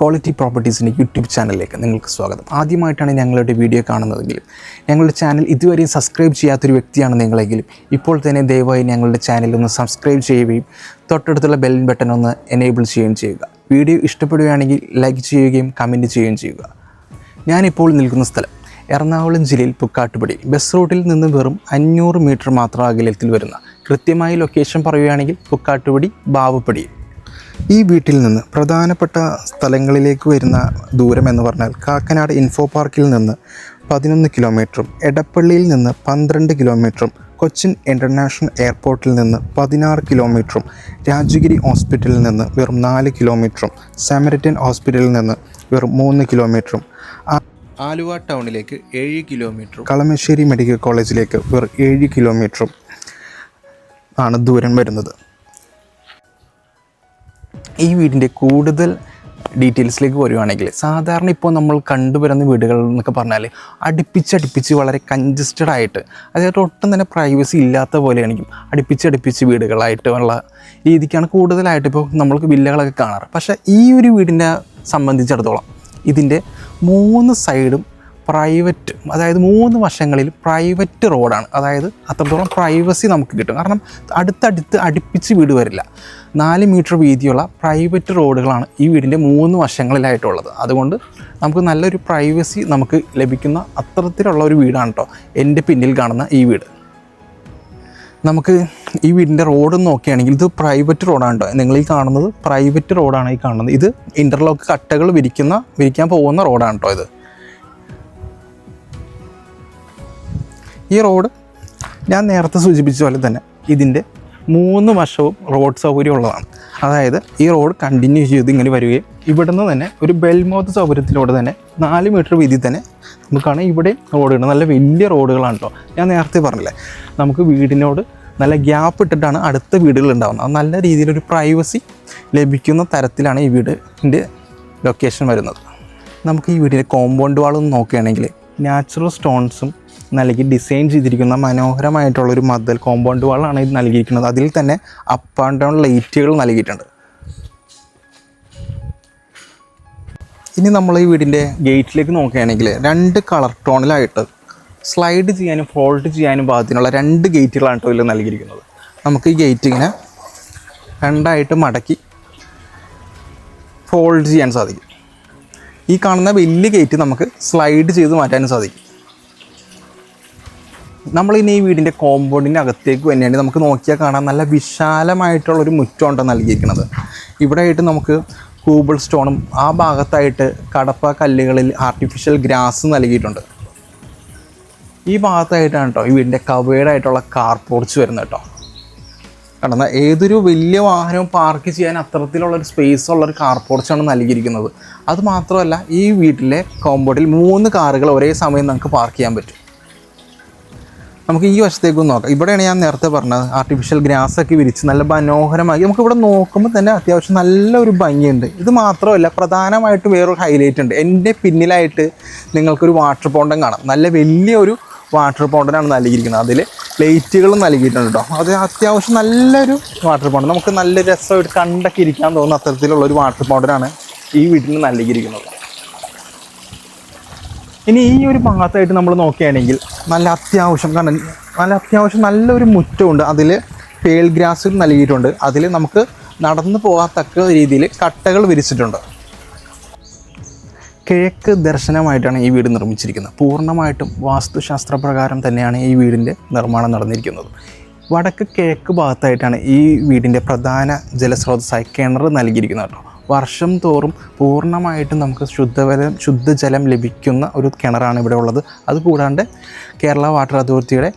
Quality പ്രോപ്പർട്ടീസിൻ്റെ YouTube ചാനലിലേക്ക് നിങ്ങൾക്ക് സ്വാഗതം. ആദ്യമായിട്ടാണ് ഞങ്ങളുടെ വീഡിയോ കാണുന്നതെങ്കിലും ഞങ്ങളുടെ ചാനൽ ഇതുവരെയും സബ്സ്ക്രൈബ് ചെയ്യാത്തൊരു വ്യക്തിയാണ് നിങ്ങളെങ്കിലും ഇപ്പോൾ തന്നെ ദയവായി ഞങ്ങളുടെ ചാനൽ ഒന്ന് സബ്സ്ക്രൈബ് ചെയ്യുകയും തൊട്ടടുത്തുള്ള ബെൽ ബട്ടൺ ഒന്ന് എനേബിൾ ചെയ്യുകയും ചെയ്യുക. വീഡിയോ ഇഷ്ടപ്പെടുകയാണെങ്കിൽ ലൈക്ക് ചെയ്യുകയും കമൻറ്റ് ചെയ്യുകയും ചെയ്യുക. ഞാനിപ്പോൾ നിൽക്കുന്ന സ്ഥലം എറണാകുളം ജില്ലയിൽ പുക്കാട്ടുപടി ബസ് റൂട്ടിൽ നിന്ന് വെറും 500 മീറ്റർ മാത്രം അകലത്തിൽ വരുന്ന, കൃത്യമായി ലൊക്കേഷൻ പറയുകയാണെങ്കിൽ പുക്കാട്ടുപടി ബാവുപടി. ഈ വീട്ടിൽ നിന്ന് പ്രധാനപ്പെട്ട സ്ഥലങ്ങളിലേക്ക് വരുന്ന ദൂരം എന്ന് പറഞ്ഞാൽ കാക്കനാട് ഇൻഫോ പാർക്കിൽ നിന്ന് 11 കിലോമീറ്ററും എടപ്പള്ളിയിൽ നിന്ന് 12 കിലോമീറ്ററും കൊച്ചിൻ ഇൻ്റർനാഷണൽ എയർപോർട്ടിൽ നിന്ന് 16 കിലോമീറ്ററും രാജഗിരി ഹോസ്പിറ്റലിൽ നിന്ന് വെറും 4 കിലോമീറ്ററും സാമരിറ്റൻ ഹോസ്പിറ്റലിൽ നിന്ന് വെറും 3 കിലോമീറ്ററും ആലുവ ടൗണിലേക്ക് 7 കിലോമീറ്ററും കളമശ്ശേരി മെഡിക്കൽ കോളേജിലേക്ക് വെറും 7 കിലോമീറ്ററും ആണ് ദൂരം വരുന്നത്. ഈ വീടിൻ്റെ കൂടുതൽ ഡീറ്റെയിൽസിലേക്ക് വരുവാണെങ്കിൽ സാധാരണ ഇപ്പോൾ നമ്മൾ കണ്ടുവരുന്ന വീടുകൾ എന്നൊക്കെ പറഞ്ഞാൽ അടുപ്പിച്ചടുപ്പിച്ച് വളരെ കൺജസ്റ്റഡ് ആയിട്ട്, അതായത് ഒട്ടും തന്നെ പ്രൈവസി ഇല്ലാത്ത പോലെയാണെങ്കിൽ അടുപ്പിച്ചടുപ്പിച്ച് വീടുകളായിട്ടുള്ള രീതിക്കാണ് കൂടുതലായിട്ട് ഇപ്പോൾ നമ്മൾക്ക് വില്ലകളൊക്കെ കാണാറ്. പക്ഷേ ഈ ഒരു വീടിനെ സംബന്ധിച്ചിടത്തോളം ഇതിൻ്റെ 3 സൈഡും പ്രൈവറ്റ്, അതായത് 3 വശങ്ങളിൽ പ്രൈവറ്റ് റോഡാണ്. അതായത് അത്രത്തോളം പ്രൈവസി നമുക്ക് കിട്ടും. കാരണം അടുത്തടുത്ത് അടുപ്പിച്ച് വീട് വരില്ല. 4 മീറ്റർ വീതിയുള്ള പ്രൈവറ്റ് റോഡുകളാണ് ഈ വീടിൻ്റെ 3 വശങ്ങളിലായിട്ടുള്ളത്. അതുകൊണ്ട് നമുക്ക് നല്ലൊരു പ്രൈവസി നമുക്ക് ലഭിക്കുന്ന അത്തരത്തിലുള്ള ഒരു വീടാണ് കേട്ടോ എൻ്റെ പിന്നിൽ കാണുന്ന ഈ വീട്. നമുക്ക് ഈ വീടിൻ്റെ റോഡ് നോക്കുകയാണെങ്കിൽ ഇത് പ്രൈവറ്റ് റോഡാണ് കേട്ടോ. നിങ്ങൾ ഈ കാണുന്നത് പ്രൈവറ്റ് റോഡാണ് ഈ കാണുന്നത്. ഇത് ഇൻ്റർലോക്ക് കട്ടകൾ വിരിക്കാൻ പോകുന്ന റോഡാണ് കേട്ടോ ഇത്. ഈ റോഡ് ഞാൻ നേരത്തെ സൂചിപ്പിച്ച പോലെ തന്നെ ഇതിൻ്റെ 3 വശവും റോഡ് സൗകര്യം ഉള്ളതാണ്. അതായത് ഈ റോഡ് കണ്ടിന്യൂ ചെയ്ത് ഇങ്ങനെ വരികയും ഇവിടുന്ന് തന്നെ ഒരു ബെൽമൗത്ത് സൗകര്യത്തിലൂടെ തന്നെ 4 മീറ്റർ വീതി തന്നെ നമുക്കാണ് ഇവിടെ റോഡുകൾ. നല്ല വലിയ റോഡുകളാണ് കേട്ടോ. ഞാൻ നേരത്തെ പറഞ്ഞില്ലേ, നമുക്ക് വീടിനോട് നല്ല ഗ്യാപ്പ് ഇട്ടിട്ടാണ് അടുത്ത വീടുകൾ ഉണ്ടാകുന്നത്. അത് നല്ല രീതിയിലൊരു പ്രൈവസി ലഭിക്കുന്ന തരത്തിലാണ് ഈ വീടിൻ്റെ ലൊക്കേഷൻ വരുന്നത്. നമുക്ക് ഈ വീടിൻ്റെ കോമ്പൗണ്ട് വാളൊന്ന് നോക്കുകയാണെങ്കിൽ നാച്ചുറൽ സ്റ്റോൺസും നൽകി ഡിസൈൻ ചെയ്തിരിക്കുന്ന മനോഹരമായിട്ടുള്ളൊരു മതിൽ കോമ്പൗണ്ട് വാളാണ് ഇത് നൽകിയിരിക്കുന്നത്. അതിൽ തന്നെ അപ്പ് ആൻഡ് ഡൗൺ ലൈറ്റുകൾ നൽകിയിട്ടുണ്ട്. ഇനി നമ്മൾ ഈ വീടിൻ്റെ ഗേറ്റിലേക്ക് നോക്കുകയാണെങ്കിൽ 2 കളർ ടോണിലായിട്ട് സ്ലൈഡ് ചെയ്യാനും ഫോൾഡ് ചെയ്യാനും പാകത്തിനുള്ള 2 ഗേറ്റുകളാണ് കേട്ടോ ഇതിൽ നൽകിയിരിക്കുന്നത്. നമുക്ക് ഈ ഗേറ്റ് ഇങ്ങനെ 2ആയിട്ട് മടക്കി ഫോൾഡ് ചെയ്യാൻ സാധിക്കും. ഈ കാണുന്ന വലിയ ഗേറ്റ് നമുക്ക് സ്ലൈഡ് ചെയ്ത് മാറ്റാനും സാധിക്കും. നമ്മളിനി ഈ വീടിൻ്റെ കോമ്പൗണ്ടിൻ്റെ അകത്തേക്ക് തന്നെയാണ് നമുക്ക് നോക്കിയാൽ കാണാൻ നല്ല വിശാലമായിട്ടുള്ളൊരു മുറ്റമുണ്ട് നൽകിയിരിക്കുന്നത്. ഇവിടെ ആയിട്ട് നമുക്ക് കൂബിൾ സ്റ്റോണും ആ ഭാഗത്തായിട്ട് കടപ്പ കല്ലുകളിൽ ആർട്ടിഫിഷ്യൽ ഗ്രാസ് നൽകിയിട്ടുണ്ട്. ഈ ഭാഗത്തായിട്ടാണ് കേട്ടോ ഈ വീടിൻ്റെ കവേർഡായിട്ടുള്ള കാർ പോർച്ച് വരുന്നത് കേട്ടോ. കാരണം ഏതൊരു വലിയ വാഹനവും പാർക്ക് ചെയ്യാൻ അത്തരത്തിലുള്ളൊരു സ്പേസ് ഉള്ളൊരു കാർ പോർച്ചാണ് നൽകിയിരിക്കുന്നത്. അതുമാത്രമല്ല ഈ വീട്ടിലെ കോമ്പൗണ്ടിൽ 3 കാറുകൾ ഒരേ സമയം നമുക്ക് പാർക്ക് ചെയ്യാൻ പറ്റും. നമുക്ക് ഈ വശത്തേക്കൊന്ന് നോക്കാം. ഇവിടെയാണ് ഞാൻ നേരത്തെ പറഞ്ഞത് ആർട്ടിഫിഷ്യൽ ഗ്രാസൊക്കെ വിരിച്ച് നല്ല മനോഹരമായി നമുക്കിവിടെ നോക്കുമ്പോൾ തന്നെ അത്യാവശ്യം നല്ലൊരു ഭംഗിയുണ്ട്. ഇത് മാത്രമല്ല, പ്രധാനമായിട്ട് വേറൊരു ഹൈലൈറ്റ് ഉണ്ട്. എൻ്റെ പിന്നിലായിട്ട് നിങ്ങൾക്കൊരു വാട്ടർ ഫൗണ്ടൻ കാണാം. നല്ല വലിയൊരു വാട്ടർ ഫൗണ്ടനാണ് നൽകിയിരിക്കുന്നത്. അതിൽ ലൈറ്റുകളും നൽകിയിട്ടുണ്ട് കേട്ടോ. അത് അത്യാവശ്യം നല്ലൊരു വാട്ടർ ഫൗണ്ടൻ, നമുക്ക് നല്ല രസമായിട്ട് കണ്ടൊക്കെ ഇരിക്കാൻ തോന്നുന്ന അത്തരത്തിലുള്ളൊരു വാട്ടർ ഫൗണ്ടനാണ് ഈ വീട്ടിൽ നൽകിയിരിക്കുന്നത്. ഇനി ഈ ഒരു ഭാഗത്തായിട്ട് നമ്മൾ നോക്കുകയാണെങ്കിൽ നല്ല അത്യാവശ്യം നല്ലൊരു മുറ്റമുണ്ട്. അതിൽ പേൾ ഗ്രാസ് നൽകിയിട്ടുണ്ട്. അതിൽ നമുക്ക് നടന്നു പോകാത്തക്ക രീതിയിൽ കട്ടകൾ വിരിച്ചിട്ടുണ്ട്. കിഴക്ക് ദർശനമായിട്ടാണ് ഈ വീട് നിർമ്മിച്ചിരിക്കുന്നത്. പൂർണ്ണമായിട്ടും വാസ്തുശാസ്ത്രപ്രകാരം തന്നെയാണ് ഈ വീടിൻ്റെ നിർമ്മാണം നടന്നിരിക്കുന്നത്. വടക്ക് കിഴക്ക് ഭാഗത്തായിട്ടാണ് ഈ വീടിൻ്റെ പ്രധാന ജലസ്രോതസ്സായി കിണർ നൽകിയിരിക്കുന്നത് കേട്ടോ. വർഷം തോറും പൂർണ്ണമായിട്ടും നമുക്ക് ശുദ്ധജലം ലഭിക്കുന്ന ഒരു കിണറാണ് ഇവിടെ ഉള്ളത്. അതുകൂടാണ്ട് കേരള വാട്ടർ അതോറിറ്റിയുടെ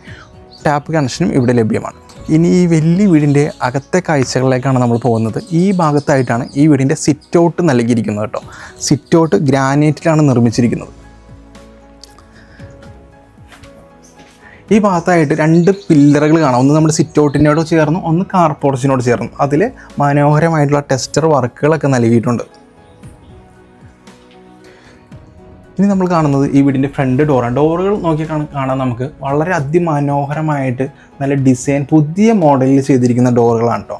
ടാപ്പ് കണക്ഷനും ഇവിടെ ലഭ്യമാണ്. ഇനി ഈ വലിയ വീടിൻ്റെ അകത്തെ കാഴ്ചകളിലേക്കാണ് നമ്മൾ പോകുന്നത്. ഈ ഭാഗത്തായിട്ടാണ് ഈ വീടിൻ്റെ സിറ്റ് ഔട്ട് നൽകിയിരിക്കുന്നത് കേട്ടോ. സിറ്റ് ഔട്ട് ഗ്രാനൈറ്റിലാണ് നിർമ്മിച്ചിരിക്കുന്നത്. ഈ ഭാഗത്തായിട്ട് 2 പില്ലറുകൾ കാണാം. ഒന്ന് നമ്മുടെ സിറ്റ് ഔട്ടിനോട് ചേർന്ന്, ഒന്ന് കാർ പോർച്ചിനോട് ചേർന്ന്. അതിൽ മനോഹരമായിട്ടുള്ള ടെക്സ്ചർ വർക്കുകളൊക്കെ നൽകിയിട്ടുണ്ട്. ഇനി നമ്മൾ കാണുന്നത് ഈ വീടിൻ്റെ ഫ്രണ്ട് ഡോറാണ്. ഡോറുകൾ നോക്കി കാണാൻ നമുക്ക് വളരെ അതിമനോഹരമായിട്ട് നല്ല ഡിസൈൻ പുതിയ മോഡലിൽ ചെയ്തിരിക്കുന്ന ഡോറുകളാണ് കേട്ടോ.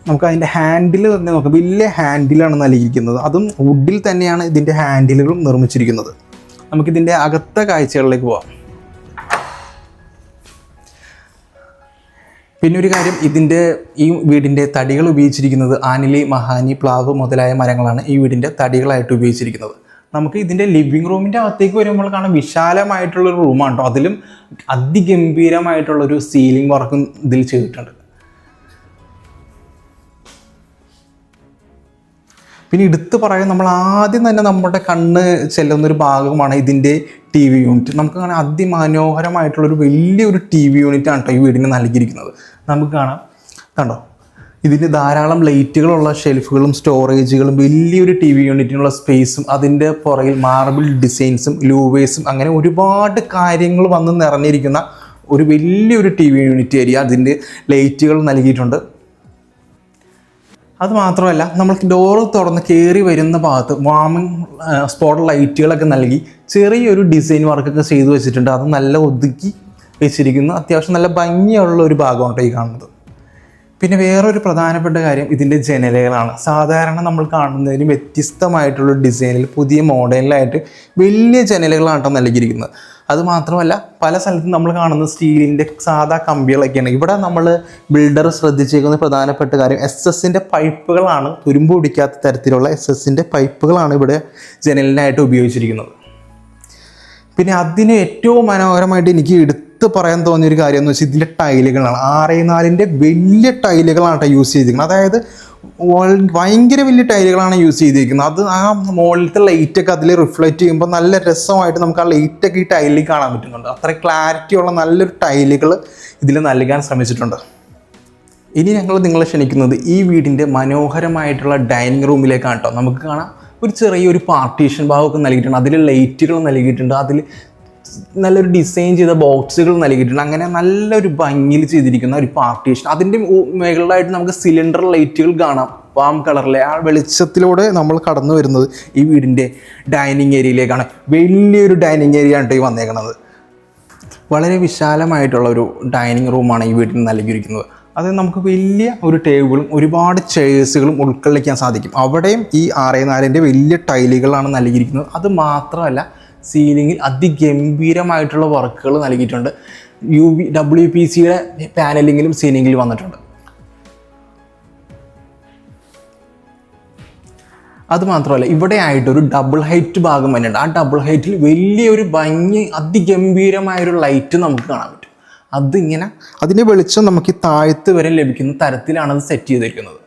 നമുക്ക് അതിൻ്റെ ഹാൻഡിൽ തന്നെ നോക്കാം, വലിയ ഹാൻഡിലാണ് നൽകിയിരിക്കുന്നത്. അതും വുഡിൽ തന്നെയാണ് ഇതിൻ്റെ ഹാൻഡിലുകളും നിർമ്മിച്ചിരിക്കുന്നത്. നമുക്കിതിൻ്റെ അകത്തെ കാഴ്ചകളിലേക്ക് പോവാം. പിന്നെ ഒരു കാര്യം, ഈ വീടിൻ്റെ തടികൾ ഉപയോഗിച്ചിരിക്കുന്നത് ആനിലി, മഹാനി, പ്ലാവ് മുതലായ മരങ്ങളാണ് ഈ വീടിൻ്റെ തടികളായിട്ട് ഉപയോഗിച്ചിരിക്കുന്നത്. നമുക്ക് ഇതിൻ്റെ ലിവിങ് റൂമിൻ്റെ അകത്തേക്ക് വരുമ്പോൾ കാണാൻ വിശാലമായിട്ടുള്ളൊരു റൂമാണ് കേട്ടോ. അതിലും അതിഗംഭീരമായിട്ടുള്ളൊരു സീലിംഗ് വർക്കും ഇതിൽ ചെയ്തിട്ടുണ്ട്. പിന്നെ എടുത്ത് പറയാൻ നമ്മൾ ആദ്യം തന്നെ നമ്മുടെ കണ്ണ് ചെല്ലുന്നൊരു ഭാഗമാണ് ഇതിൻ്റെ TV യൂണിറ്റ്. നമുക്ക് കാണാൻ അതിമനോഹരമായിട്ടുള്ളൊരു വലിയൊരു TV യൂണിറ്റാണ് കേട്ടോ ഈ വീടിന് നൽകിയിരിക്കുന്നത്. നമുക്ക് കാണാം, കണ്ടോ, ഇതിന് ധാരാളം ലൈറ്റുകളുള്ള ഷെൽഫുകളും സ്റ്റോറേജുകളും വലിയൊരു TV യൂണിറ്റിനുള്ള സ്പേസും അതിൻ്റെ പുറകിൽ മാർബിൾ ഡിസൈൻസും ലൂവേഴ്സും അങ്ങനെ ഒരുപാട് കാര്യങ്ങൾ വന്ന് നിറഞ്ഞിരിക്കുന്ന ഒരു വലിയൊരു TV യൂണിറ്റ് ഏരിയ. അതിൻ്റെ ലൈറ്റുകൾ നൽകിയിട്ടുണ്ട്. അത് മാത്രമല്ല, നമ്മൾക്ക് ഡോറ് തുറന്ന് കയറി വരുന്ന ഭാഗത്ത് വാമിംഗ് സ്പോട്ട് ലൈറ്റുകളൊക്കെ നൽകി ചെറിയൊരു ഡിസൈൻ വർക്കൊക്കെ ചെയ്തു വെച്ചിട്ടുണ്ട്. അത് നല്ല ഒതുക്കി വെച്ചിരിക്കുന്നു. അത്യാവശ്യം നല്ല ഭംഗിയുള്ള ഒരു ഭാഗമാണ് ഈ കാണുന്നത്. പിന്നെ വേറൊരു പ്രധാനപ്പെട്ട കാര്യം ഇതിൻ്റെ ജനലുകളാണ്. സാധാരണ നമ്മൾ കാണുന്നതിന് വ്യത്യസ്തമായിട്ടുള്ള ഡിസൈനിൽ പുതിയ മോഡലിലായിട്ട് വലിയ ജനലുകളാണ് കേട്ടോ നൽകിയിരിക്കുന്നത്. അതുമാത്രമല്ല, പല സ്ഥലത്തും നമ്മൾ കാണുന്ന സ്റ്റീലിൻ്റെ സാധാ കമ്പികളൊക്കെയാണ്. ഇവിടെ നമ്മൾ ബിൽഡർ ശ്രദ്ധിച്ചേക്കുന്ന പ്രധാനപ്പെട്ട കാര്യം SS-ൻ്റെ പൈപ്പുകളാണ്. തുരുമ്പ് പിടിക്കാത്ത തരത്തിലുള്ള SS-ൻ്റെ പൈപ്പുകളാണ് ഇവിടെ ജനലിനായിട്ട് ഉപയോഗിച്ചിരിക്കുന്നത്. പിന്നെ അതിന് ഏറ്റവും മനോഹരമായിട്ട് എനിക്ക് എടുത്ത് പറയാൻ തോന്നിയൊരു കാര്യം എന്ന് വെച്ചാൽ ഇതിൻ്റെ ടൈലുകളാണ്. 6x4 വലിയ ടൈലുകളാണ് കേട്ടോ യൂസ് ചെയ്തിരിക്കുന്നത്. അതായത് ഭയങ്കര വലിയ ടൈലുകളാണ് യൂസ് ചെയ്തിരിക്കുന്നത്. അത് ആ മുകളിലത്തെ ലൈറ്റൊക്കെ അതിൽ റിഫ്ലക്റ്റ് ചെയ്യുമ്പോൾ നല്ല രസമായിട്ട് നമുക്ക് ആ ലൈറ്റൊക്കെ ഈ ടൈലിൽ കാണാൻ പറ്റുന്നുണ്ട്. അത്ര ക്ലാരിറ്റിയുള്ള നല്ലൊരു ടൈലുകൾ ഇതിൽ നൽകാൻ ശ്രമിച്ചിട്ടുണ്ട്. ഇനി ഞങ്ങൾ നിങ്ങളെ ക്ഷണിക്കുന്നത് ഈ വീടിൻ്റെ മനോഹരമായിട്ടുള്ള ഡൈനിങ് റൂമിലേക്കാണ് കേട്ടോ. നമുക്ക് കാണാം, ഒരു ചെറിയൊരു പാർട്ടീഷൻ ഭാഗമൊക്കെ നൽകിയിട്ടുണ്ട്. അതിൽ ലൈറ്റുകൾ നൽകിയിട്ടുണ്ട്. അതിൽ നല്ലൊരു ഡിസൈൻ ചെയ്ത ബോക്സുകൾ നൽകിയിട്ടുണ്ട്. അങ്ങനെ നല്ലൊരു ഭംഗിയിൽ ചെയ്തിരിക്കുന്ന ഒരു പാർട്ടീഷൻ. അതിൻ്റെ മുകളിലായിട്ട് നമുക്ക് സിലിണ്ടർ ലൈറ്റുകൾ കാണാം, പാം കളറിലെ. ആ വെളിച്ചത്തിലൂടെ നമ്മൾ കടന്നു വരുന്നത് ഈ വീടിൻ്റെ ഡൈനിങ് ഏരിയയിലേക്കാണ്. വലിയൊരു ഡൈനിങ് ഏരിയ ആണ് ഈ വന്നേക്കുന്നത്. വളരെ വിശാലമായിട്ടുള്ള ഒരു ഡൈനിങ് റൂമാണ് ഈ വീട്ടിൽ നൽകിയിരിക്കുന്നത്. അത് നമുക്ക് വലിയ ഒരു ടേബിളും ഒരുപാട് ചെയേഴ്സുകളും ഉൾക്കൊള്ളിക്കാൻ സാധിക്കും. അവിടെയും ഈ 6x4 വലിയ ടൈലുകളാണ് നൽകിയിരിക്കുന്നത്. അത് മാത്രമല്ല, സീലിങ്ങിൽ അതിഗംഭീരമായിട്ടുള്ള വർക്കുകൾ നൽകിയിട്ടുണ്ട്. WPCയുടെ പാനലിങ്ങിലും സീലിങ്ങിലും വന്നിട്ടുണ്ട്. അതുമാത്രമല്ല, ഇവിടെ ആയിട്ടൊരു ഡബിൾ ഹൈറ്റ് ഭാഗം വന്നിട്ടുണ്ട്. ആ ഡബിൾ ഹൈറ്റിൽ വലിയൊരു ഭംഗി അതിഗംഭീരമായൊരു ലൈറ്റ് നമുക്ക് കാണാൻ പറ്റും. അതിങ്ങനെ അതിൻ്റെ വെളിച്ചം നമുക്ക് ഈ താഴത്ത് വരെ ലഭിക്കുന്ന തരത്തിലാണ് അത് സെറ്റ് ചെയ്തിരിക്കുന്നത്.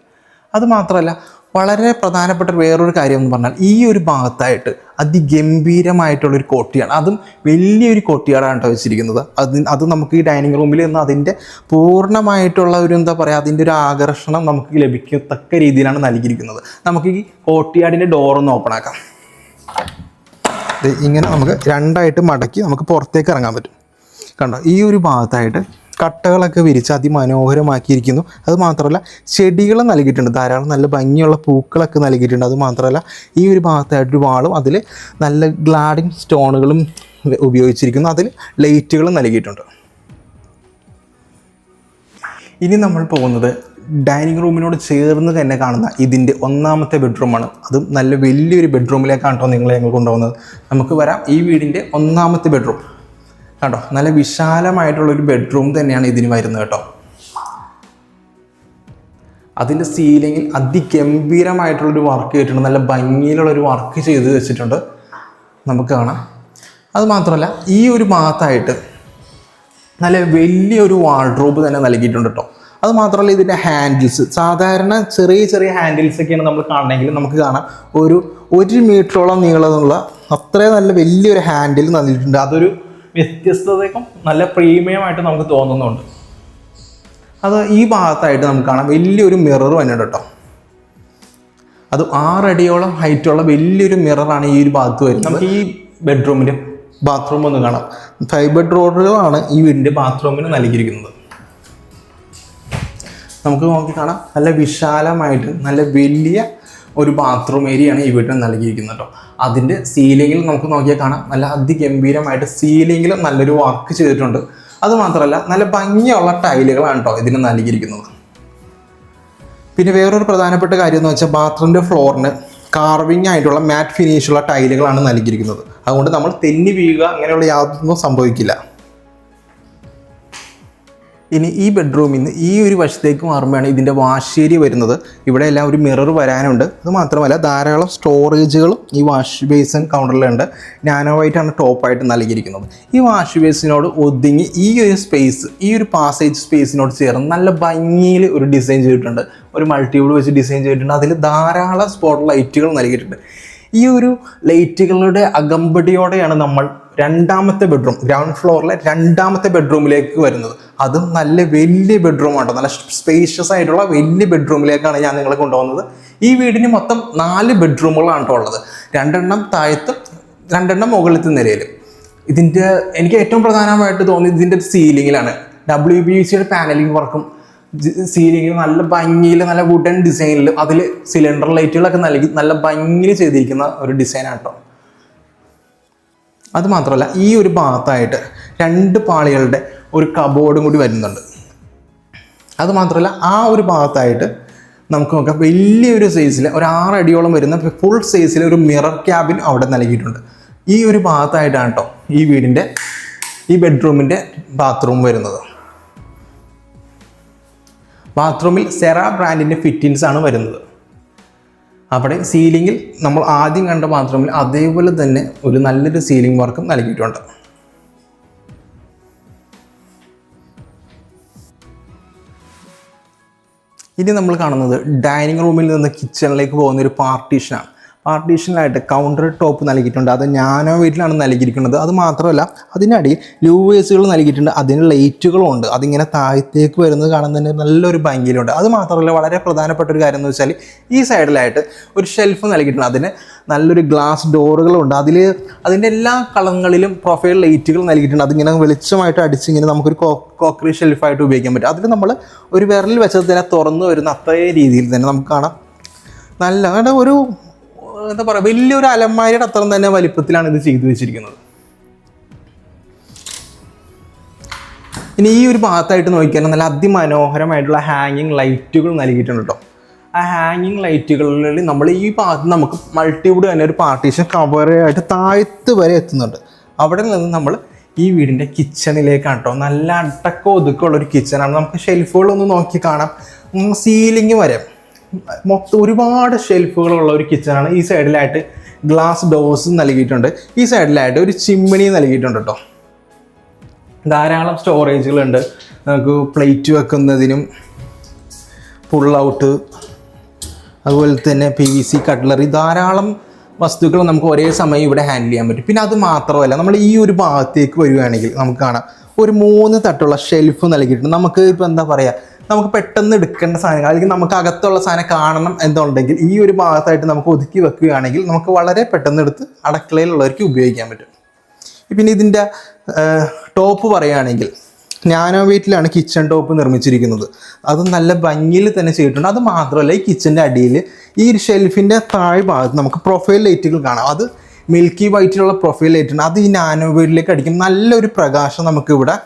അതുമാത്രമല്ല, വളരെ പ്രധാനപ്പെട്ട വേറൊരു കാര്യം എന്ന് പറഞ്ഞാൽ ഈ ഒരു ഭാഗത്തായിട്ട് അതിഗംഭീരമായിട്ടുള്ളൊരു കോട്ടിയാണ്. അതും വലിയൊരു കോട്ടിയാടാണ് കേട്ടോ വെച്ചിരിക്കുന്നത്. അത് നമുക്ക് ഈ ഡൈനിങ് റൂമിൽ നിന്ന് അതിൻ്റെ പൂർണ്ണമായിട്ടുള്ള ഒരു എന്താ പറയുക, അതിൻ്റെ ഒരു ആകർഷണം നമുക്ക് ലഭിക്കത്തക്ക രീതിയിലാണ് നൽകിയിരിക്കുന്നത്. നമുക്ക് ഈ കോട്ടിയാടിൻ്റെ ഡോറൊന്ന് ഓപ്പൺ ആക്കാം. ഇങ്ങനെ നമുക്ക് രണ്ടായിട്ട് മടക്കി നമുക്ക് പുറത്തേക്ക് ഇറങ്ങാൻ പറ്റും. കണ്ടോ, ഈ ഒരു ഭാഗത്തായിട്ട് കട്ടകളൊക്കെ വിരിച്ച് അതിമനോഹരമാക്കിയിരിക്കുന്നു. അതുമാത്രമല്ല, ചെടികൾ നൽകിയിട്ടുണ്ട്. ധാരാളം നല്ല ഭംഗിയുള്ള പൂക്കളൊക്കെ നൽകിയിട്ടുണ്ട്. അതുമാത്രമല്ല, ഈ ഒരു ഭാഗത്തായിട്ടൊരു വാളും അതിൽ നല്ല ഗ്ലാഡിങ് സ്റ്റോണുകളും ഉപയോഗിച്ചിരിക്കുന്നു. അതിൽ ലൈറ്റുകളും നൽകിയിട്ടുണ്ട്. ഇനി നമ്മൾ പോകുന്നത് ഡൈനിങ് റൂമിനോട് ചേർന്ന് തന്നെ കാണുന്ന ഇതിൻ്റെ 1ാമത്തെ ബെഡ്റൂമാണ്. അതും നല്ല വലിയൊരു ബെഡ്റൂമിലേക്കാണ് കേട്ടോ ഞങ്ങൾ കൊണ്ടുപോകുന്നത്. നമുക്ക് വരാം. ഈ വീടിൻ്റെ 1ാമത്തെ ബെഡ്റൂം കണ്ടോ, നല്ല വിശാലമായിട്ടുള്ളൊരു ബെഡ്റൂം തന്നെയാണ് ഇതിന് വരുന്നത് കേട്ടോ. അതിൻ്റെ സീലിങ്ങിൽ അതിഗംഭീരമായിട്ടുള്ളൊരു വർക്ക് ചെയ്തിട്ടുണ്ട്. നല്ല ഭംഗിയിലുള്ളൊരു വർക്ക് ചെയ്ത് വെച്ചിട്ടുണ്ട്, നമുക്ക് കാണാം. അതുമാത്രമല്ല, ഈ ഒരു ഭാഗത്തായിട്ട് നല്ല വലിയൊരു വാർഡ്രോബ് തന്നെ നൽകിയിട്ടുണ്ട് കേട്ടോ. അതുമാത്രമല്ല, ഇതിൻ്റെ ഹാൻഡിൽസ് സാധാരണ ചെറിയ ചെറിയ ഹാൻഡിൽസൊക്കെയാണ് നമ്മൾ കാണണമെങ്കിൽ നമുക്ക് കാണാം 1 മീറ്ററോളം നീളമുള്ള അത്രയും നല്ല വലിയൊരു ഹാൻഡിൽ നൽകിയിട്ടുണ്ട്. അതൊരു വ്യത്യസ്തതയ്ക്കും നല്ല പ്രീമിയമായിട്ട് നമുക്ക് തോന്നുന്നുണ്ട്. അത് ഈ ഭാഗത്തായിട്ട് നമുക്ക് കാണാം വലിയൊരു മിറർ വന്നിട്ട് കേട്ടോ. അത് 6 അടിയോളം ഹൈറ്റുള്ള വലിയൊരു മിററാണ് ഈ ഒരു ഭാഗത്ത് വരുന്നത്. നമുക്ക് ഈ ബെഡ്റൂമിൻ്റെ ബാത്റൂം ഒന്ന് കാണാം. 5 ബെഡ്റൂമുകളാണ് ഈ വീടിൻ്റെ ബാത്റൂമിന് നൽകിയിരിക്കുന്നത്. നമുക്ക് നോക്കി കാണാം, നല്ല വിശാലമായിട്ട് നല്ല വലിയ ഒരു ബാത്റൂം ഏരിയയാണ് ഈ വീട്ടിൽ നൽകിയിരിക്കുന്നത് കേട്ടോ. അതിൻ്റെ സീലിങ്ങിൽ നമുക്ക് നോക്കിയാൽ കാണാം, നല്ല അതിഗംഭീരമായിട്ട് സീലിങ്ങിൽ നല്ലൊരു വർക്ക് ചെയ്തിട്ടുണ്ട്. അതുമാത്രമല്ല, നല്ല ഭംഗിയുള്ള ടൈലുകളാണ് കേട്ടോ ഇതിന് നൽകിയിരിക്കുന്നത്. പിന്നെ വേറൊരു പ്രധാനപ്പെട്ട കാര്യം എന്ന് വെച്ചാൽ ബാത്റൂമിൻ്റെ ഫ്ലോറിന് കാർവിംഗ് ആയിട്ടുള്ള മാറ്റ് ഫിനിഷുള്ള ടൈലുകളാണ് നൽകിയിരിക്കുന്നത്. അതുകൊണ്ട് നമ്മൾ തെന്നി വീഴുക അങ്ങനെയുള്ള യാതൊന്നും സംഭവിക്കില്ല. ഇനി ഈ ബെഡ്റൂമിൽ നിന്ന് ഈ ഒരു വശത്തേക്ക് മാറുമ്പോഴാണ് ഇതിൻ്റെ വാഷ് ഏരിയ വരുന്നത്. ഇവിടെ എല്ലാം ഒരു മിറർ വരാനുണ്ട്. അത് മാത്രമല്ല ധാരാളം സ്റ്റോറേജുകളും ഈ വാഷ് ബേസിൻ കൗണ്ടറിലുണ്ട്. നാനോ വൈറ്റാണ് ടോപ്പായിട്ട് നൽകിയിരിക്കുന്നത്. ഈ വാഷ് ബേസിനോട് ഒതുങ്ങി ഈ ഒരു സ്പേസ്, ഈ ഒരു പാസേജ് സ്പേസിനോട് ചേർന്ന് നല്ല ഭംഗിയിൽ ഒരു ഡിസൈൻ ചെയ്തിട്ടുണ്ട്. ഒരു മൾട്ടിവുഡ് വെച്ച് ഡിസൈൻ ചെയ്തിട്ടുണ്ട്. അതിൽ ധാരാളം സ്പോട്ട് ലൈറ്റുകൾ നൽകിയിട്ടുണ്ട്. ഈ ഒരു ലൈറ്റുകളുടെ അകമ്പടിയോടെയാണ് നമ്മൾ രണ്ടാമത്തെ ബെഡ്റൂം, ഗ്രൗണ്ട് ഫ്ലോറിലെ രണ്ടാമത്തെ ബെഡ്റൂമിലേക്ക് വരുന്നത്. അതും നല്ല വലിയ ബെഡ്റൂമാണ്, നല്ല സ്പേഷ്യസ് ആയിട്ടുള്ള വലിയ ബെഡ്റൂമിലേക്കാണ് ഞാൻ നിങ്ങളെ കൊണ്ടുപോകുന്നത്. ഈ വീടിന് മൊത്തം 4 ബെഡ്റൂമുകളാണ് ഉള്ളത്. 2 താഴത്തും 2 മുകളിലത്തെ നിലയിൽ. ഇതിൻ്റെ എനിക്ക് ഏറ്റവും പ്രധാനമായിട്ട് തോന്നിയത് ഇതിൻ്റെ സീലിങ്ങിലാണ്. WPVC പാനലിംഗ് വർക്കും സീലിങ്ങിൽ നല്ല ഭംഗിയിൽ, നല്ല വുഡൻ ഡിസൈനിൽ, അതിൽ സിലിണ്ടർ ലൈറ്റുകളൊക്കെ നൽകി നല്ല ഭംഗിയിൽ ചെയ്തിരിക്കുന്ന ഒരു ഡിസൈനാണ് കേട്ടോ. അത് മാത്രമല്ല ഈ ഒരു ഭാഗത്തായിട്ട് 2 പാളികളുടെ ഒരു കബോർഡും കൂടി വരുന്നുണ്ട്. അത് മാത്രമല്ല ആ ഒരു ഭാഗത്തായിട്ട് നമുക്ക് നോക്കാം വലിയൊരു സൈസിൽ ഒരു 6 അടിയോളം വരുന്ന ഫുൾ സൈസിൽ ഒരു മിറർ ക്യാബിൻ അവിടെ നൽകിയിട്ടുണ്ട്. ഈ ഒരു ഭാഗത്തായിട്ടാണ് കേട്ടോ ഈ വീടിൻ്റെ ഈ ബെഡ്റൂമിൻ്റെ ബാത്റൂം വരുന്നത്. ബാത്റൂമിൽ സെറ ബ്രാൻഡിൻ്റെ ഫിറ്റിങ്സ് ആണ് വരുന്നത്. അവിടെ സീലിങ്ങിൽ നമ്മൾ ആദ്യം കണ്ട ബാത്റൂമിൽ അതേപോലെ തന്നെ ഒരു നല്ലൊരു സീലിംഗ് വർക്കും നൽകിയിട്ടുണ്ട്. ഇനി നമ്മൾ കാണുന്നത് ഡൈനിങ് റൂമിൽ നിന്ന് കിച്ചണിലേക്ക് പോകുന്ന ഒരു പാർട്ടീഷനാണ്. പാർട്ടീഷനിലായിട്ട് കൗണ്ടർ ടോപ്പ് നൽകിയിട്ടുണ്ട്. അത് നാനോ വെയിറ്റിലാണ് നൽകിയിരിക്കുന്നത്. അത് മാത്രമല്ല അതിനടിയിൽ ലൂവേഴ്സുകൾ നൽകിയിട്ടുണ്ട്. അതിന് ലൈറ്റുകളും ഉണ്ട്. അതിങ്ങനെ താഴത്തേക്ക് വരുന്നത് കാണാൻ തന്നെ നല്ലൊരു ഭംഗിയിലുണ്ട്. അത് മാത്രമല്ല വളരെ പ്രധാനപ്പെട്ട ഒരു കാര്യം എന്ന് വെച്ചാൽ ഈ സൈഡിലായിട്ട് ഒരു ഷെൽഫ് നൽകിയിട്ടുണ്ട്. അതിന് നല്ലൊരു ഗ്ലാസ് ഡോറുകളുണ്ട്. അതിൻ്റെ എല്ലാ കളങ്ങളിലും പ്രൊഫൈൽ ലൈറ്റുകൾ നൽകിയിട്ടുണ്ട്. അതിങ്ങനെ വെളിച്ചമായിട്ട് അടിച്ചിങ്ങനെ നമുക്കൊരു കോക്കറി ഷെൽഫായിട്ട് ഉപയോഗിക്കാൻ പറ്റും. അതിൽ നമ്മൾ ഒരു വിരലിൽ വെച്ചത് തന്നെ തുറന്നു വരുന്ന അത്രേ രീതിയിൽ തന്നെ നമുക്ക് കാണാം. നല്ല ഒരു എന്താ പറയുക, വലിയൊരു അലമാരയുടെ അത്രയും തന്നെ വലിപ്പത്തിലാണ് ഇത് ചെയ്തു വെച്ചിരിക്കുന്നത്. ഇനി ഈ ഒരു ഭാഗത്തായിട്ട് നോക്കിയാൽ നല്ല അതിമനോഹരമായിട്ടുള്ള ഹാങ്ങിങ് ലൈറ്റുകൾ നൽകിയിട്ടുണ്ട് കേട്ടോ. ആ ഹാങ്ങിങ് ലൈറ്റുകളിൽ നമ്മൾ ഈ ഭാഗത്ത് നമുക്ക് മൾട്ടിവുഡ് തന്നെ ഒരു പാർട്ടീഷൻ കവറായിട്ട് താഴത്ത് വരെ എത്തുന്നുണ്ട്. അവിടെ നിന്ന് നമ്മൾ ഈ വീടിൻ്റെ കിച്ചണിലേക്കാണ് കേട്ടോ. നല്ല അടക്കം ഒതുക്കമുള്ളൊരു കിച്ചണാണ്. നമുക്ക് ഷെൽഫുകളൊന്ന് നോക്കി കാണാം. സീലിംഗ് വരെ മൊത്തം ഒരുപാട് ഷെൽഫുകളുള്ള ഒരു കിച്ചണാണ്. ഈ സൈഡിലായിട്ട് ഗ്ലാസ് ഡോർസ് നൽകിയിട്ടുണ്ട്. ഈ സൈഡിലായിട്ട് ഒരു ചിമ്മിണി നൽകിയിട്ടുണ്ട് കേട്ടോ. ധാരാളം സ്റ്റോറേജുകളുണ്ട്. നമുക്ക് പ്ലേറ്റ് വെക്കുന്നതിനും പുൾ ഔട്ട്, അതുപോലെ തന്നെ PVC കട്ട്ലറി, ധാരാളം വസ്തുക്കൾ നമുക്ക് ഒരേ സമയം ഇവിടെ ഹാൻഡിൽ ചെയ്യാൻ പറ്റും. പിന്നെ അത് മാത്രമല്ല നമ്മൾ ഈ ഒരു ഭാഗത്തേക്ക് വരികയാണെങ്കിൽ നമുക്ക് കാണാം ഒരു 3 തട്ടുള്ള ഷെൽഫ് നൽകിയിട്ടുണ്ട്. നമുക്ക് ഇപ്പോൾ എന്താ പറയുക, നമുക്ക് പെട്ടെന്ന് എടുക്കേണ്ട സാധനങ്ങൾ അല്ലെങ്കിൽ നമുക്ക് അകത്തുള്ള സാധനം കാണണം എന്നുണ്ടെങ്കിൽ ഈ ഒരു ഭാഗത്തായിട്ട് നമുക്ക് ഒതുക്കി വെക്കുകയാണെങ്കിൽ നമുക്ക് വളരെ പെട്ടെന്ന് എടുത്ത് അടുക്കളയിലുള്ളവർക്ക് ഉപയോഗിക്കാൻ പറ്റും. പിന്നെ ഇതിൻ്റെ ടോപ്പ് പറയുകയാണെങ്കിൽ നാനോ വെയിറ്റിലാണ് കിച്ചൺ ടോപ്പ് നിർമ്മിച്ചിരിക്കുന്നത്. അത് നല്ല ഭംഗിയിൽ തന്നെ ചെയ്തിട്ടുണ്ട്. അത് മാത്രമല്ല ഈ കിച്ചൻ്റെ അടിയിൽ ഈ ഷെൽഫിൻ്റെ താഴ് ഭാഗത്ത് നമുക്ക് പ്രൊഫൈൽ ലൈറ്റുകൾ കാണാം. അത് മിൽക്കി വൈറ്റിലുള്ള പ്രൊഫൈൽ ലൈറ്റ് ഉണ്ട്. അത് ഈ നാനോ വെയിറ്റിലേക്ക് അടിക്കും നല്ലൊരു പ്രകാശം നമുക്ക് ഇവിടെ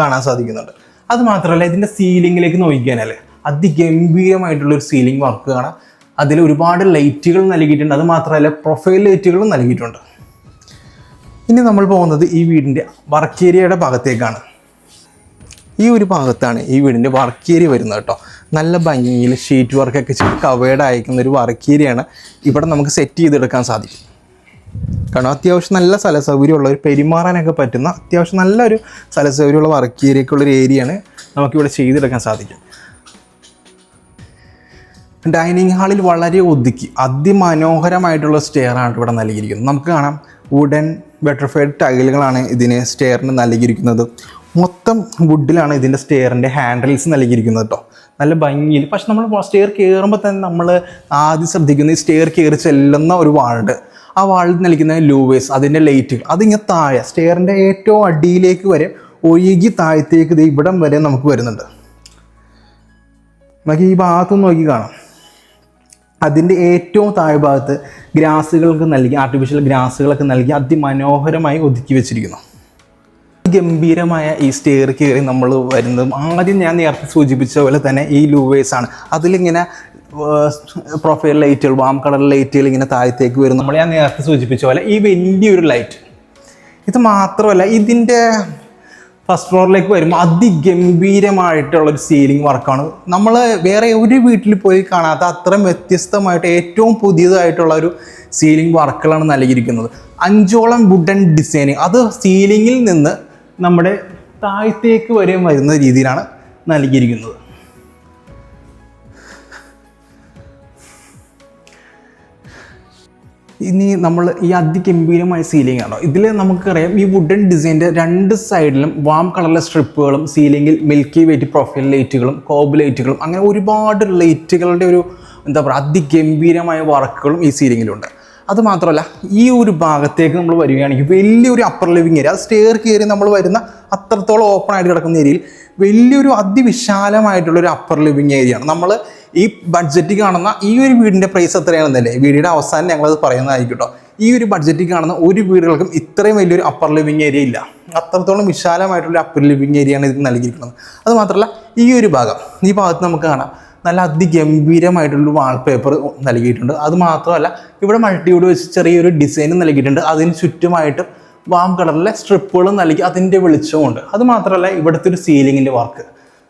കാണാൻ സാധിക്കുന്നുണ്ട്. അത് മാത്രമല്ല ഇതിൻ്റെ സീലിങ്ങിലേക്ക് നോക്കിക്കാനല്ലേ അതിഗംഭീരമായിട്ടുള്ളൊരു സീലിംഗ് വർക്ക് കാണാം. അതിൽ ഒരുപാട് ലൈറ്റുകൾ നൽകിയിട്ടുണ്ട്. അത് മാത്രമല്ല പ്രൊഫൈൽ ലൈറ്റുകളും നൽകിയിട്ടുണ്ട്. ഇനി നമ്മൾ പോകുന്നത് ഈ വീടിൻ്റെ വർക്ക് ഏരിയയുടെ ഭാഗത്തേക്കാണ്. ഈ ഒരു ഭാഗത്താണ് ഈ വീടിൻ്റെ വർക്ക് ഏരിയ വരുന്നത് കേട്ടോ. നല്ല ഭംഗിയിൽ ഷീറ്റ് വർക്കൊക്കെ ചെയ്ത് കവേർഡ് അയക്കുന്ന ഒരു വർക്ക് ഏരിയയാണ്. ഇവിടെ നമുക്ക് സെറ്റ് ചെയ്തെടുക്കാൻ സാധിക്കും. കാരണം അത്യാവശ്യം നല്ല സ്ഥല സൗകര്യമുള്ള ഒരു പെരുമാറാനൊക്കെ പറ്റുന്ന അത്യാവശ്യം നല്ലൊരു സ്ഥല സൗകര്യമുള്ള വർക്ക് ഏരിയക്കുള്ളൊരു ഏരിയയാണ് നമുക്കിവിടെ ചെയ്തെടുക്കാൻ സാധിക്കും. ഡൈനിങ് ഹാളിൽ വളരെ ഒതുക്കി അതിമനോഹരമായിട്ടുള്ള സ്റ്റെയറാണ് ഇവിടെ നൽകിയിരിക്കുന്നത്. നമുക്ക് കാണാം വുഡൻ ബട്ടർഫ്ലൈഡ് ടൈലുകളാണ് ഇതിന് സ്റ്റെയറിന് നൽകിയിരിക്കുന്നത്. മൊത്തം വുഡിലാണ് ഇതിൻ്റെ സ്റ്റെയറിൻ്റെ ഹാൻഡിൽസ് നൽകിയിരിക്കുന്നത് കേട്ടോ. നല്ല ഭംഗിയിൽ. പക്ഷെ നമ്മൾ സ്റ്റെയർ കയറുമ്പോൾ തന്നെ നമ്മൾ ആദ്യം ശ്രദ്ധിക്കുന്ന ഈ സ്റ്റെയർ കയറി ചെല്ലുന്ന ഒരു വാൾഡ്, ആ വാളിൽ നൽകുന്ന ലൂവേഴ്സ്, അതിൻ്റെ ലൈറ്റുകൾ, അതിങ്ങനെ താഴെ സ്റ്റെയറിൻ്റെ ഏറ്റവും അടിയിലേക്ക് വരെ ഒഴുകി താഴത്തേക്ക് ഇത് ഇവിടം വരെ നമുക്ക് വരുന്നുണ്ട്. നമുക്ക് ഈ ഭാഗത്തുനിന്ന് നോക്കി കാണാം. അതിൻ്റെ ഏറ്റവും താഴെ ഭാഗത്ത് ഗ്രാസുകൾക്ക് നൽകി, ആർട്ടിഫിഷ്യൽ ഗ്രാസുകളൊക്കെ നൽകി അതിമനോഹരമായി ഒതുക്കി വെച്ചിരിക്കുന്നു. ഗംഭീരമായ ഈ സ്റ്റെയർ കയറി നമ്മൾ വരുന്നതും ആദ്യം ഞാൻ നേരത്തെ സൂചിപ്പിച്ച പോലെ തന്നെ ഈ ലൂവേഴ്സ് ആണ്. അതിലിങ്ങനെ പ്രൊഫൈൽ ലൈറ്റുകൾ, വാം കളർ ലൈറ്റുകൾ ഇങ്ങനെ താഴത്തേക്ക് വരും. നമ്മൾ ഞാൻ നേരത്തെ സൂചിപ്പിച്ച പോലെ ഈ വലിയൊരു ലൈറ്റ്. ഇത് മാത്രമല്ല, ഇതിൻ്റെ ഫസ്റ്റ് ഫ്ലോറിലേക്ക് വരുമ്പോൾ അതിഗംഭീരമായിട്ടുള്ളൊരു സീലിംഗ് വർക്കാണ്. നമ്മൾ വേറെ ഒരു വീട്ടിൽ പോയി കാണാത്ത അത്രയും വ്യത്യസ്തമായിട്ട് ഏറ്റവും പുതിയതായിട്ടുള്ള ഒരു സീലിംഗ് വർക്കുകളാണ് നൽകിയിരിക്കുന്നത്. 5ഓളം വുഡൻ ഡിസൈനിങ്, അത് സീലിങ്ങിൽ നിന്ന് നമ്മുടെ താഴത്തേക്ക് വരെ വരുന്ന രീതിയിലാണ് നൽകിയിരിക്കുന്നത്. ഇനി നമ്മൾ ഈ അതിഗംഭീരമായ സീലിംഗ് ആണോ, ഇതിൽ നമുക്കറിയാം ഈ വുഡൻ ഡിസൈൻ്റെ 2 സൈഡിലും വാം കളറിലെ സ്ട്രിപ്പുകളും സീലിംഗിൽ മിൽക്കി വെയിറ്റ് പ്രൊഫൈൽ ലൈറ്റുകളും കോബ് ലൈറ്റുകളും അങ്ങനെ ഒരുപാട് ലൈറ്റുകളുടെ ഒരു എന്താ പറയുക അതിഗംഭീരമായ വർക്കുകളും ഈ സീലിംഗിലുണ്ട്. അതുമാത്രമല്ല, ഈ ഒരു ഭാഗത്തേക്ക് നമ്മൾ വരികയാണെങ്കിൽ വലിയൊരു അപ്പർ ലിവിങ് ഏരിയ, അത് സ്റ്റെയർ കയറി നമ്മൾ വരുന്ന അത്രത്തോളം ഓപ്പൺ ആയിട്ട് കിടക്കുന്ന ഏരിയയിൽ വലിയൊരു അതിവിശാലമായിട്ടുള്ളൊരു അപ്പർ ലിവിങ് ഏരിയയാണ്. നമ്മൾ ഈ ബഡ്ജറ്റിൽ കാണുന്ന ഈ ഒരു വീടിൻ്റെ പ്രൈസ് എത്രയാണെന്നല്ലേ വീടിൻ്റെ അവസാനം ഞങ്ങളത് പറയുന്നതായിരിക്കും കേട്ടോ. ഈ ഒരു ബഡ്ജറ്റിൽ കാണുന്ന ഒരു വീടുകൾക്കും ഇത്രയും വലിയൊരു അപ്പർ ലിവിങ് ഏരിയ ഇല്ല. അത്രത്തോളം വിശാലമായിട്ടുള്ള അപ്പർ ലിവിങ് ഏരിയയാണ് ഇത് നൽകിയിരിക്കുന്നത്. അതുമാത്രമല്ല, ഈ ഒരു ഭാഗം, ഈ ഭാഗത്ത് നമുക്ക് കാണാം നല്ല അതിഗംഭീരമായിട്ടുള്ളൊരു വാൾപേപ്പർ നൽകിയിട്ടുണ്ട്. അതുമാത്രമല്ല, ഇവിടെ മൾട്ടിവുഡ് വെച്ച് ചെറിയൊരു ഡിസൈനും നൽകിയിട്ടുണ്ട്. അതിന് ചുറ്റുമായിട്ട് വാം കളറിലെ സ്ട്രിപ്പുകളും നൽകി അതിൻ്റെ വെളിച്ചമുണ്ട്. അതുമാത്രമല്ല, ഇവിടുത്തെ ഒരു സീലിങ്ങിൻ്റെ വർക്ക്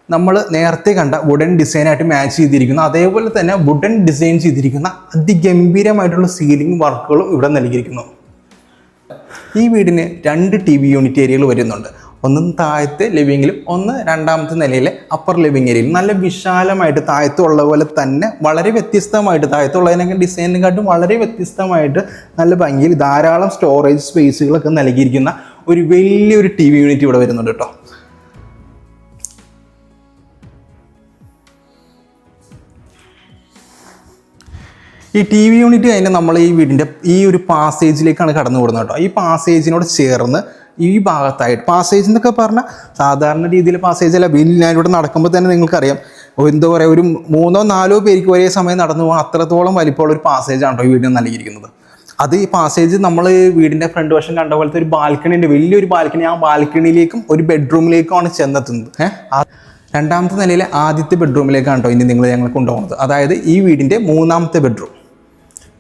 നമ്മൾ നേരത്തെ കണ്ട വുഡൻ ഡിസൈനായിട്ട് മാച്ച് ചെയ്തിരിക്കുന്നു. അതേപോലെ തന്നെ വുഡൻ ഡിസൈൻ ചെയ്തിരിക്കുന്ന അതിഗംഭീരമായിട്ടുള്ള സീലിംഗ് വർക്കുകളും ഇവിടെ നൽകിയിരിക്കുന്നു. ഈ വീടിന് 2 TV യൂണിറ്റ് ഏരിയകൾ വരുന്നുണ്ട്. ഒന്ന് താഴത്തെ ലിവിങ്ങിലും ഒന്ന് രണ്ടാമത്തെ നിലയിലെ അപ്പർ ലിവിങ് ഏരിയയിലും. നല്ല വിശാലമായിട്ട് താഴത്തുള്ള പോലെ തന്നെ വളരെ വ്യത്യസ്തമായിട്ട് താഴത്തുള്ളതിനൊക്കെ ഡിസൈനിനെക്കാട്ടും വളരെ വ്യത്യസ്തമായിട്ട് നല്ല ഭംഗിയിൽ ധാരാളം സ്റ്റോറേജ് സ്പേസുകളൊക്കെ നൽകിയിരിക്കുന്ന ഒരു വലിയൊരു TV യൂണിറ്റ് ഇവിടെ വരുന്നുണ്ട് കേട്ടോ. ഈ TV യൂണിറ്റ് കഴിഞ്ഞ് നമ്മൾ ഈ വീടിൻ്റെ ഈ ഒരു പാസേജിലേക്കാണ് കടന്നു കൂടുന്നത് കേട്ടോ. ഈ പാസേജിനോട് ചേർന്ന് ഈ ഭാഗത്തായിട്ട്, പാസേജ് എന്നൊക്കെ പറഞ്ഞാൽ സാധാരണ രീതിയിൽ പാസേജ് അല്ല, ഞാനിവിടെ നടക്കുമ്പോൾ തന്നെ നിങ്ങൾക്കറിയാം എന്താ പറയുക, ഒരു 3-4 പേർക്ക് ഒരേ സമയം നടന്നു പോകാൻ അത്രത്തോളം വലിപ്പമുള്ള ഒരു പാസേജാണ് കേട്ടോ ഈ വീടിന് നൽകിയിരിക്കുന്നത്. അത് ഈ പാസേജ് നമ്മൾ വീടിൻ്റെ ഫ്രണ്ട് വശം കണ്ട പോലത്തെ ഒരു ബാൽക്കണി ഉണ്ട്, വലിയൊരു ബാൽക്കണി. ആ ബാൽക്കണിയിലേക്കും ഒരു ബെഡ്റൂമിലേക്കുമാണ് ചെന്നെത്തുന്നത്. രണ്ടാമത്തെ നിലയിലെ ആദ്യത്തെ ബെഡ്റൂമിലേക്കാണ് കേട്ടോ ഇനി ഞങ്ങൾ കൊണ്ടുപോകുന്നത്. അതായത് ഈ വീടിൻ്റെ 3ാമത്തെ ബെഡ്റൂം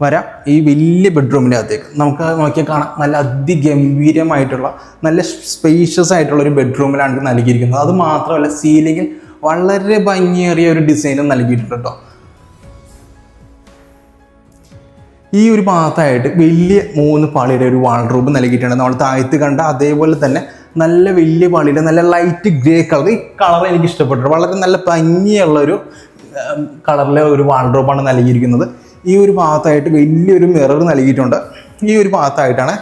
വരാം. ഈ വലിയ ബെഡ്റൂമിൻ്റെ അകത്തേക്ക് നമുക്ക് നോക്കിയാൽ കാണാം നല്ല അതിഗംഭീരമായിട്ടുള്ള നല്ല സ്പേഷ്യസ് ആയിട്ടുള്ള ഒരു ബെഡ്റൂമിലാണ് ഇത് നൽകിയിരിക്കുന്നത്. അത് മാത്രമല്ല, സീലിങ്ങിൽ വളരെ ഭംഗിയേറിയ ഒരു ഡിസൈനും നൽകിയിട്ടുണ്ട് കേട്ടോ. ഈ ഒരു ഭാഗത്തായിട്ട് വലിയ 3 പാളിയുടെ ഒരു വാൾഡ്രോബ് നൽകിയിട്ടുണ്ട്. നമ്മൾ താഴത്ത് കണ്ട അതേപോലെ തന്നെ നല്ല വലിയ പാളിയുടെ നല്ല ലൈറ്റ് ഗ്രേ കളർ. ഈ കളർ എനിക്ക് ഇഷ്ടപ്പെട്ടു. വളരെ നല്ല ഭംഗിയുള്ളൊരു കളറിലെ ഒരു വാൾഡ്രോബാണ് നൽകിയിരിക്കുന്നത്. ഈ ഒരു ഭാഗത്തായിട്ട് വലിയൊരു മിറർ നൽകിയിട്ടുണ്ട്. ഈ ഒരു ഭാഗത്തായിട്ടാണ്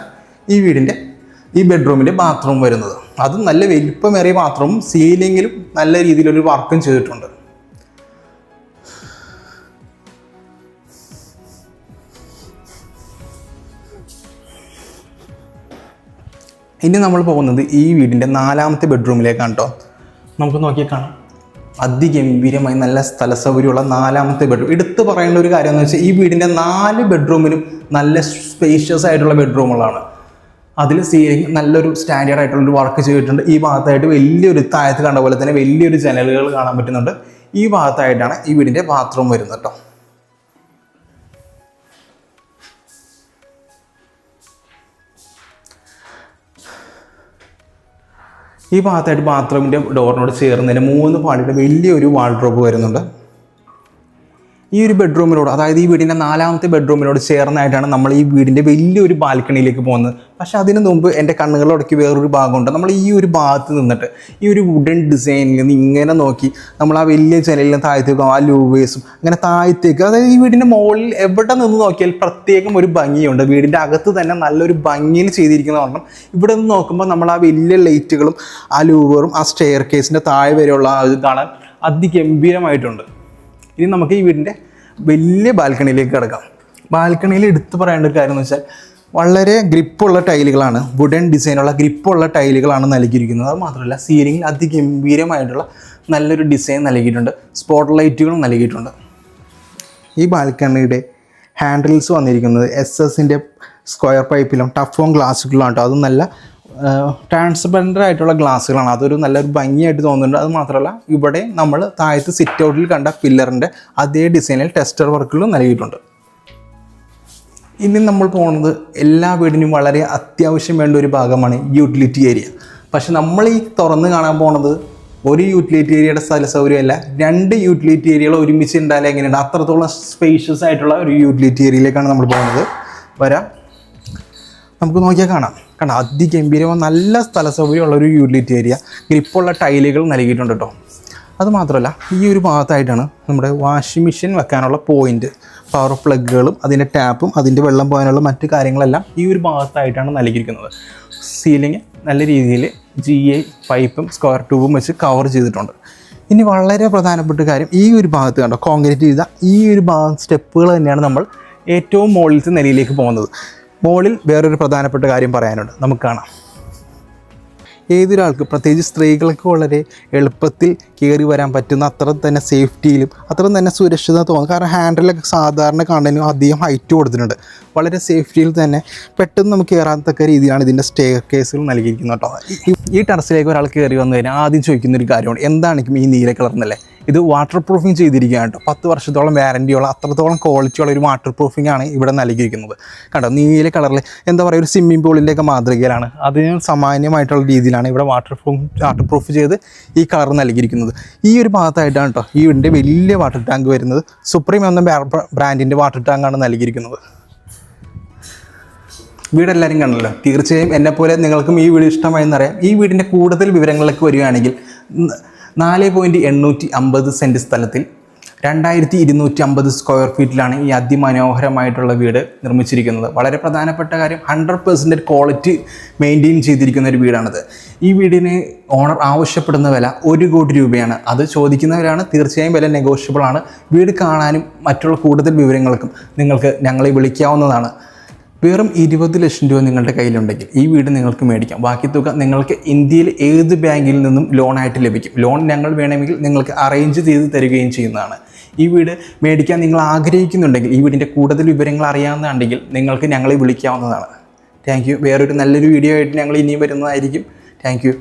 ഈ വീടിൻ്റെ ഈ ബെഡ്റൂമിൻ്റെ ബാത്റൂം വരുന്നത്. അതും നല്ല വലിപ്പമേറിയ ബാത്റൂമും സീലിങ്ങിലും നല്ല രീതിയിലൊരു വർക്കും ചെയ്തിട്ടുണ്ട്. ഇനി നമ്മൾ പോകുന്നത് ഈ വീടിൻ്റെ 4ാമത്തെ ബെഡ്റൂമിലേക്കാണ് കേട്ടോ. നമുക്ക് നോക്കിയാൽ കാണാം അതിഗംഭീരമായി നല്ല സ്ഥല സൗകര്യമുള്ള 4ാമത്തെ ബെഡ്റൂം. എടുത്തു പറയേണ്ട ഒരു കാര്യം എന്ന് വെച്ചാൽ ഈ വീടിൻ്റെ 4 ബെഡ്റൂമിലും നല്ല സ്പേഷ്യസ് ആയിട്ടുള്ള ബെഡ്റൂമുകളാണ്. അതിൽ സീലിംഗ് നല്ലൊരു സ്റ്റാൻഡേർഡ് ആയിട്ടുള്ളൊരു വർക്ക് ചെയ്തിട്ടുണ്ട്. ഈ ഭാഗത്തായിട്ട് വലിയൊരു താഴത്ത് കണ്ട പോലെ തന്നെ വലിയൊരു ജനലുകൾ കാണാൻ പറ്റുന്നുണ്ട്. ഈ ഭാഗത്തായിട്ടാണ് ഈ വീടിൻ്റെ ബാത്റൂം വരുന്നത് കേട്ടോ. ഈ ഭാഗത്തായിട്ട് ബാത്റൂമിൻ്റെ ഡോറിനോട് ചേർന്ന് തന്നെ 3 പാളിയുടെ വലിയൊരു വാൾഡ്രോബ് വരുന്നുണ്ട്. ഈ ഒരു ബെഡ്റൂമിനോട്, അതായത് ഈ വീടിൻ്റെ 4ാമത്തെ ബെഡ്റൂമിനോട് ചേർന്നായിട്ടാണ് നമ്മൾ ഈ വീടിൻ്റെ വലിയൊരു ബാൽക്കണിയിലേക്ക് പോകുന്നത്. പക്ഷേ അതിന് മുമ്പ് എൻ്റെ കണ്ണുകളിലൊടക്കി വേറൊരു ഭാഗമുണ്ട്. നമ്മൾ ഈ ഒരു ഭാഗത്ത് നിന്നിട്ട് ഈ ഒരു വുഡൻ ഡിസൈനിൽ നിന്ന് ഇങ്ങനെ നോക്കി നമ്മൾ ആ വലിയ ജനലിലും താഴത്തേക്കും ആ ലൂവേഴ്സും അങ്ങനെ താഴത്തേക്ക്, അതായത് ഈ വീടിൻ്റെ മുകളിൽ എവിടെ നിന്ന് നോക്കിയാൽ പ്രത്യേകം ഒരു ഭംഗിയുണ്ട്. വീടിൻ്റെ അകത്ത് തന്നെ നല്ലൊരു ഭംഗിയിൽ ചെയ്തിരിക്കുന്ന കാരണം ഇവിടെ നിന്ന് നോക്കുമ്പോൾ നമ്മൾ ആ വലിയ ലൈറ്റുകളും ആ ലൂവറും ആ സ്റ്റെയർ കേസിൻ്റെ താഴെ വരെയുള്ള ഇത് കാണാൻ അതിഗംഭീരമായിട്ടുണ്ട്. ഇനി നമുക്ക് ഈ വീടിൻ്റെ വലിയ ബാൽക്കണിയിലേക്ക് കിടക്കാം. ബാൽക്കണിയിൽ എടുത്തു പറയേണ്ട ഒരു കാര്യം എന്ന് വെച്ചാൽ വളരെ ഗ്രിപ്പുള്ള ടൈലുകളാണ്, വുഡൻ ഡിസൈനുള്ള ഗ്രിപ്പുള്ള ടൈലുകളാണ് നൽകിയിരിക്കുന്നത്. അത് മാത്രമല്ല, സീലിംഗിൽ അതിഗംഭീരമായിട്ടുള്ള നല്ലൊരു ഡിസൈൻ നൽകിയിട്ടുണ്ട്. സ്പോട്ട് ലൈറ്റുകളും നൽകിയിട്ടുണ്ട്. ഈ ബാൽക്കണിയുടെ ഹാൻഡിൽസ് വന്നിരിക്കുന്നത് SS-ൻ്റെ സ്ക്വയർ പൈപ്പിലും ടഫോൺ ഗ്ലാസുകളിലാണ് കേട്ടോ. അതും നല്ല ട്രാൻസ്പെറൻ്റ് ആയിട്ടുള്ള ഗ്ലാസ്സുകളാണ്. അതൊരു നല്ലൊരു ഭംഗിയായിട്ട് തോന്നുന്നുണ്ട്. അത് മാത്രമല്ല ഇവിടെ നമ്മൾ താഴത്ത് സിറ്റ് ഔട്ടിൽ കണ്ട പില്ലറിൻ്റെ അതേ ഡിസൈനിൽ ടെക്സ്ചർ വർക്കുകളും നൽകിയിട്ടുണ്ട്. ഇനി നമ്മൾ പോകുന്നത് എല്ലാ വീടിനും വളരെ അത്യാവശ്യം വേണ്ട ഒരു ഭാഗമാണ് യൂട്ടിലിറ്റി ഏരിയ. പക്ഷെ നമ്മൾ ഈ തുറന്ന് കാണാൻ പോകുന്നത് ഒരു യൂട്ടിലിറ്റി ഏരിയയുടെ സ്ഥല സൗകര്യമല്ല, 2 യൂട്ടിലിറ്റി ഏരിയകൾ ഒരുമിച്ച് ഉണ്ടായാലും എങ്ങനെയുണ്ട് അത്രത്തോളം സ്പേഷ്യസ് ആയിട്ടുള്ള ഒരു യൂട്ടിലിറ്റി ഏരിയയിലേക്കാണ് നമ്മൾ പോകുന്നത്. വരാം, നമുക്ക് നോക്കിയാൽ കാണാം. അതിഗംഭീരമായ നല്ല സ്ഥല സൗകര്യമുള്ള ഒരു യൂട്ടിലിറ്റി ഏരിയ. ഗ്രിപ്പുള്ള ടൈലുകൾ നൽകിയിട്ടുണ്ട് കേട്ടോ. അതുമാത്രമല്ല ഈ ഒരു ഭാഗത്തായിട്ടാണ് നമ്മുടെ വാഷിംഗ് മെഷീൻ വെക്കാനുള്ള പോയിൻറ്റ്, പവർ പ്ലഗുകളും അതിൻ്റെ ടാപ്പും അതിൻ്റെ വെള്ളം പോകാനുള്ള മറ്റു കാര്യങ്ങളെല്ലാം ഈ ഒരു ഭാഗത്തായിട്ടാണ് നൽകിയിരിക്കുന്നത്. സീലിംഗ് നല്ല രീതിയിൽ GA പൈപ്പും സ്ക്വയർ ട്യൂബും വെച്ച് കവർ ചെയ്തിട്ടുണ്ട്. ഇനി വളരെ പ്രധാനപ്പെട്ട കാര്യം, ഈ ഒരു ഭാഗത്ത് കണ്ടോ കോൺക്രീറ്റ് ചെയ്ത ഈ ഒരു ഭാഗം സ്റ്റെപ്പുകൾ തന്നെയാണ് നമ്മൾ ഏറ്റവും മുകളിലത്തെ നിലയിലേക്ക് പോകുന്നത്. മുകളിൽ വേറൊരു പ്രധാനപ്പെട്ട കാര്യം പറയാനുണ്ട്, നമുക്ക് കാണാം. ഏതൊരാൾക്ക് പ്രത്യേകിച്ച് സ്ത്രീകൾക്ക് വളരെ എളുപ്പത്തിൽ കയറി വരാൻ പറ്റുന്ന അത്ര തന്നെ സേഫ്റ്റിയിലും അത്ര തന്നെ സുരക്ഷിതത തോന്നും. കാരണം ഹാൻഡിലൊക്കെ സാധാരണ കാണാനും അധികം ഹൈറ്റ് കൊടുത്തിട്ടുണ്ട്. വളരെ സേഫ്റ്റിയിൽ തന്നെ പെട്ടെന്ന് നമുക്ക് കയറാത്തക്ക രീതിയിലാണ് ഇതിൻ്റെ സ്റ്റെയർ കേസുകൾ നൽകിയിരിക്കുന്നത് കേട്ടോ. ഈ ടെറസിലേക്ക് ഒരാൾ കയറി വന്നു കഴിഞ്ഞാൽ ആദ്യം ചോദിക്കുന്നൊരു കാര്യമാണ്, എന്താണെങ്കിലും ഈ നീല കളർന്നല്ലേ? ഇത് വാട്ടർ പ്രൂഫിങ് ചെയ്തിരിക്കുകയാണ് കേട്ടോ. 10 വർഷത്തോളം വാറൻറ്റിയുള്ള അത്രത്തോളം ക്വാളിറ്റിയുള്ള ഒരു വാട്ടർ പ്രൂഫിംഗ് ആണ് ഇവിടെ നൽകിയിരിക്കുന്നത്. കണ്ടോ നീല കളറിൽ എന്താ പറയുക, ഒരു സ്വിമ്മിംഗ് പൂളിൻ്റെയൊക്കെ മാതൃകയിലാണ്, അതിന് സമാനമായിട്ടുള്ള രീതിയിലാണ് ഇവിടെ വാട്ടർ പ്രൂഫ് ചെയ്ത് ഈ കളർ നൽകിയിരിക്കുന്നത്. ഈ ഒരു ഭാഗത്തായിട്ടാണ് കേട്ടോ ഈ വീടിൻ്റെ വലിയ വാട്ടർ ടാങ്ക് വരുന്നത്. സുപ്രീം എന്ന ബ്രാൻഡിൻ്റെ വാട്ടർ ടാങ്കാണ് നൽകിയിരിക്കുന്നത്. വീടെല്ലാവരും കണ്ടല്ലോ, തീർച്ചയായും എന്നെപ്പോലെ നിങ്ങൾക്കും ഈ വീട് ഇഷ്ടമായെന്നറിയാം. ഈ വീടിൻ്റെ കൂടുതൽ വിവരങ്ങളിലേക്ക് വരികയാണെങ്കിൽ 4.850 സെൻറ്റ് സ്ഥലത്തിൽ 2250 സ്ക്വയർ ഫീറ്റിലാണ് ഈ അതിമനോഹരമായിട്ടുള്ള വീട് നിർമ്മിച്ചിരിക്കുന്നത്. വളരെ പ്രധാനപ്പെട്ട കാര്യം, 100% ക്വാളിറ്റി മെയിൻറ്റെയിൻ ചെയ്തിരിക്കുന്ന ഒരു വീടാണിത്. ഈ വീടിന് ഓണർ ആവശ്യപ്പെടുന്ന വില 1 കോടി രൂപയാണ്. അത് ചോദിക്കുന്നവരാണ്, തീർച്ചയായും വില നെഗോഷ്യബിൾ ആണ്. വീട് കാണാനും മറ്റുള്ള കൂടുതൽ വിവരങ്ങൾക്കും നിങ്ങൾക്ക് ഞങ്ങളെ വിളിക്കാവുന്നതാണ്. വെറും 20 ലക്ഷം രൂപ നിങ്ങളുടെ കയ്യിലുണ്ടെങ്കിൽ ഈ വീട് നിങ്ങൾക്ക് മേടിക്കാം. ബാക്കി തുക നിങ്ങൾക്ക് ഇന്ത്യയിൽ ഏത് ബാങ്കിൽ നിന്നും ലോണായിട്ട് ലഭിക്കും. ലോൺ ഞങ്ങൾ വേണമെങ്കിൽ നിങ്ങൾക്ക് അറേഞ്ച് ചെയ്ത് തരികയും ചെയ്യുന്നതാണ്. ഈ വീട് മേടിക്കാൻ നിങ്ങൾ ആഗ്രഹിക്കുന്നുണ്ടെങ്കിൽ, ഈ വീടിൻ്റെ കൂടുതൽ വിവരങ്ങൾ അറിയാവുന്നതാണെങ്കിൽ നിങ്ങൾക്ക് ഞങ്ങളെ വിളിക്കാവുന്നതാണ്. Thank you. വേറൊരു നല്ലൊരു വീഡിയോ ആയിട്ട് ഞങ്ങൾ ഇനിയും വരുന്നതായിരിക്കും. Thank U.